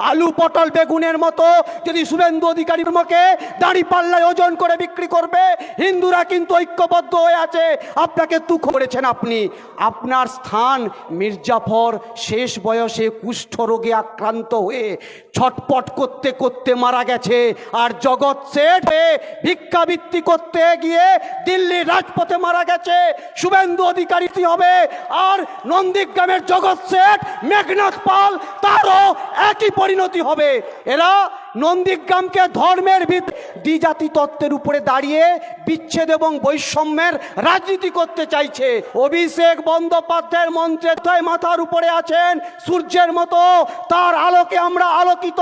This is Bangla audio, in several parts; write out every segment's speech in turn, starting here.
আলু পটল বেগুনের মতো যদি শুভেন্দু অধিকারী ধর্মকে দাঁড়ি পাল্লায় ওজন করে বিক্রি করবে, হিন্দুরা কিন্তু ঐক্যবদ্ধ হয়ে আছে। আপনাকে তুখ করেছেন আপনি। আপনার স্থান মির্জাফর শেষ বয়সে কুষ্ঠ রোগে আক্রান্ত হয়ে ছটপট করতে করতে মারা গেছে। আর জগৎ শেঠ ভিক্ষাবৃত্তি করতে গিয়ে দিল্লির রাজপথে মারা গেছে। শুভেন্দু অধিকারী হবে, আর নন্দীগ্রামের জগৎ শেঠ মেঘনাথ পাল তারও একই পরিণতি হবে। এরা নন্দীগ্রামকে ধর্মের দ্বিজাতি তত্ত্বের উপরে দাঁড়িয়ে বিচ্ছেদ এবং বৈষম্যের রাজনীতি করতে চাইছে। অভিষেক বন্দ্যোপাধ্যায়ের মন্ত্রের মাথার উপরে আছেন সূর্যের মতো, তার আলোকে আমরা আলোকিত।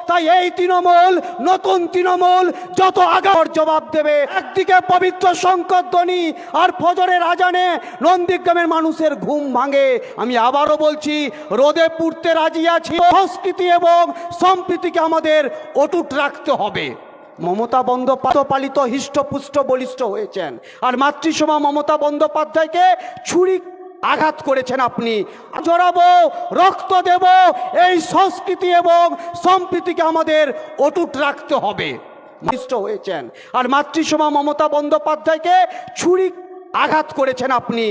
তাই এই তৃণমূল, নতুন তৃণমূল যত আগার জবাব দেবে। একদিকে পবিত্র শঙ্করধ্বনি আর ফজরের আজানে নন্দীগ্রামের মানুষের ঘুম ভাঙে। আমি আবারও বলছি, রোদে পুড়তে রাজি আছি। সংস্কৃতি এবং সম্প্রীতিকে আমাদের অটুট রাখতে হবে। মমতা বন্দ্যোপাধ্যায় পালিত হৃষ্টপুষ্ট বলিষ্ঠ হয়েছেন, আর মাতৃসভা মমতা বন্দ্যোপাধ্যায়কে ছুরি আঘাত করেছেন আপনি। জড়াবো, রক্ত দেব, এই সংস্কৃতি এবং সম্প্রীতিকে আমাদের অটুট রাখতে হবে। হয়েছেন, আর মাতৃসভা মমতা বন্দ্যোপাধ্যায়কে ছুরি আঘাত করেছেন আপনি।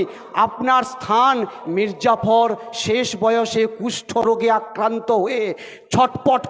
আপনার স্থান মির্জাফর শেষ বয়সে কুষ্ঠ রোগে আক্রান্ত হয়ে ছটপট